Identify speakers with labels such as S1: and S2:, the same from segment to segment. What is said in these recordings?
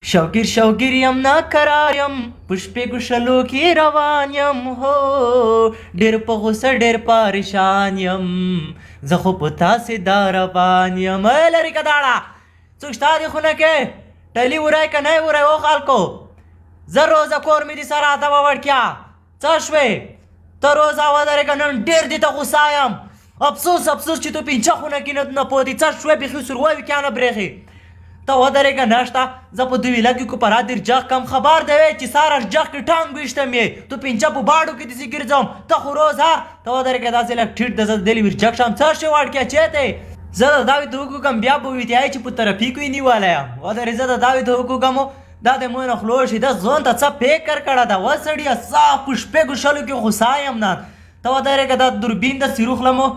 S1: شوګیر شوګیر یم ناکرار یم پشپې ګوشلو کې روان یم هو ډېر په غوسه ډېر پریشان یم زه خو په تاسې دا روان یم لرې که داړه څوک شته دې خونه کې ټلي وری که نه وری او خلکو زه روزه کور مې دې سره ته به وړکیا څه شوې ته روزه ودرېږه نن ډېر دې ته غوسه یم افسوس افسوس چې تو پنځه خونه کې نه پوهېدې څه شوې بیخي سروی وي که نه برېښې ته ودرېږه نشته زه په دوی لګي کو پرا دیر جغ کم خبر دی چې ساره جغ کې ټانګ ویشتم یې تو پنځه په باډو کې داسې ګرځم ته خو روز ته ودرېږه داسې لږ ټیټ د زه دلې ورجګ شم څه شی وړکیا چېرته زه د داوی ته وکوږم بیا به ویتیایي چې په ترافیکو یې نیولی یم ودرې زه د داوی ته وکوږم دا د مو نه خلو شي دا ځان ته څه فکر کړه ده و سړیه صاف په شپږو شلو کې غوسه یم نن ته ودرېږه دا دوربین د سیروخلمو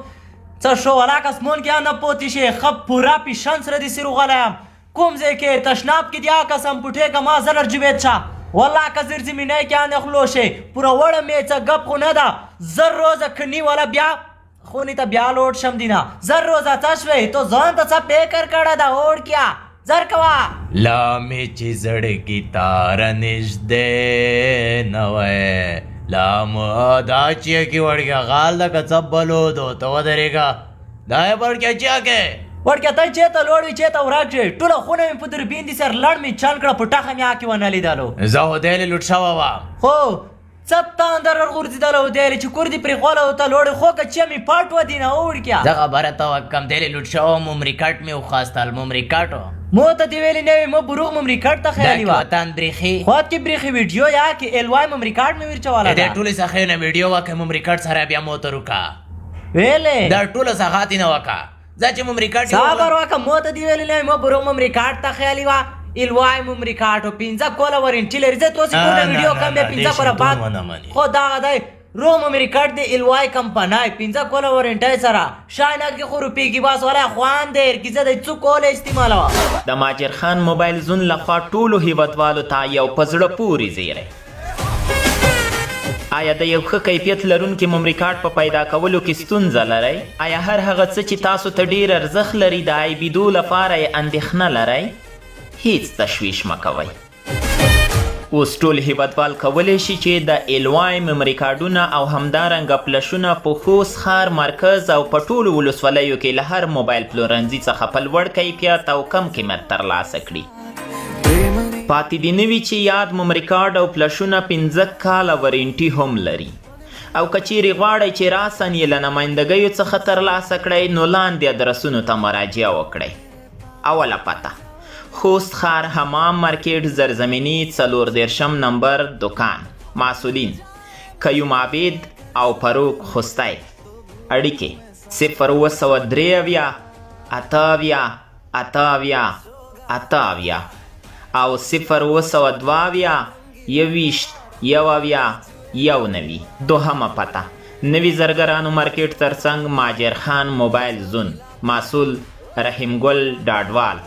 S1: څه شو ولاک اسمون کې نه پوتې شي ښه پوره پیشن سره دې سیروغلی یم کوم ځای کې تشناب کې دیا قسم پټې که ما زلر جوید شه والله که زر زمینی کې آن خلو شي پوره وړه مې څه گپ خو نه ده زر روزه که نیوله بیا خونې ته بیا لوټ شم دینه زر روزه څه شوی تو ځان ته څه فکر کړه ده اوړکیا زر کوه
S2: لا مې چې زړګي تاره نږدې نه وی لا مو دا چې کې وړکیا غال ده که څه بلودو ته ودرېږه دا یې وړکیا چیا کې
S1: وړکیا ته چېرته لوړ وي چېرته ورک شي ټوله خونه مې په دوربین دي سر لړ مې چل کړه په ټخه مې آکې ونه لیدلو
S2: زه هدیلې لوټ شوه وم
S1: خو څه تا اندر ورغورځېدله هدیلې چې کور دې پرېښوله او ته لوړې خو که چې مې پټ ودینه وړکیا
S2: زه خبره ته وکم دیلې لوټ شوم ممریکټ مې وخواستل ممریکټ
S1: مو ته دې ویلې نه وي مو بروغ ممریکټ ته خیالي وه
S2: وطن برېښي
S1: خود کې برېښې ویډیو یا کې ایل وای ممریکټ مې ورچوله
S2: د ټولې څخه نه ویډیو وکړه ممریکټ سره بیا موتر وکړه
S1: ویلې
S2: دا ټوله څخه نه وکړه ځه چې ممریکټ
S1: صبر وکړه مو ته دې ویلې نه وي مو بروغ ممریکټ ته خیالي وه ایل وای ممریکټ پنځه کوله ورنټي لري زه توسې کوله ویډیو کم بیا پنځه کوله بعد خو دغه دی رو ممریکټ دی ایل وای کمپنۍ پنځه کوله ورنټۍ سره شاینک کې خو روپۍ کې باس ولی خوان دی هرګیزه دی څو کوله استعمالوه
S3: د ماجر خان موبایل زون لخوا ټولو هیوادوالو ته یو په زړه پورې زیری آیا د یو ښه کیفیت لرونکي ممریکټ په پیدا کولو کې ستونزه لرئ آیا هر هغه څه چې تاسو ته ډیر ارزښت لري د عیبېدو لپاره یې اندېښنه لرئ هیڅ تشویش مه کوئ اوس ټول هیوادوال کولی شي چې د ایل وای ممریکاډونه او همدارنګه پلشونه په خوست ښار مرکز او په ټولو ولسوالیو کې له هر موبایل پلورنځي څخه په لوړ کیفیت او کم قیمت ترلاسه کړي پاتې دې نه وي چې یاد ممریکاډ او پلشونه 15 کاله ورنټي هم لري او که چیرې غواړئ چې راسن یې له نمایندګیو څخه ترلاسه کړئ نو لاندې ادرسونو ته مراجعه وکړئ اوله پته خوست ښار حمام مارکیټ زرزمینی 14 نمبر دکان مسئولین قیوم عابد او فاروق خوستی اړیکې 0 اتاویا او 0 21 دوهمه پته نوي زرګرانو مارکیټ ترڅنګ ماجر خان موبایل زون مسئول رحیم ګل ډاډوال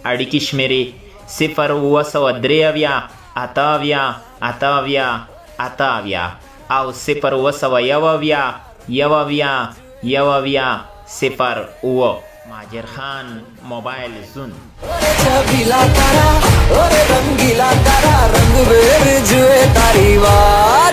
S3: اړیکې شمیرې 0 او 0 ماجر خان موبایل زون
S4: रंगीला तारा रंग बेर जुए तारी वार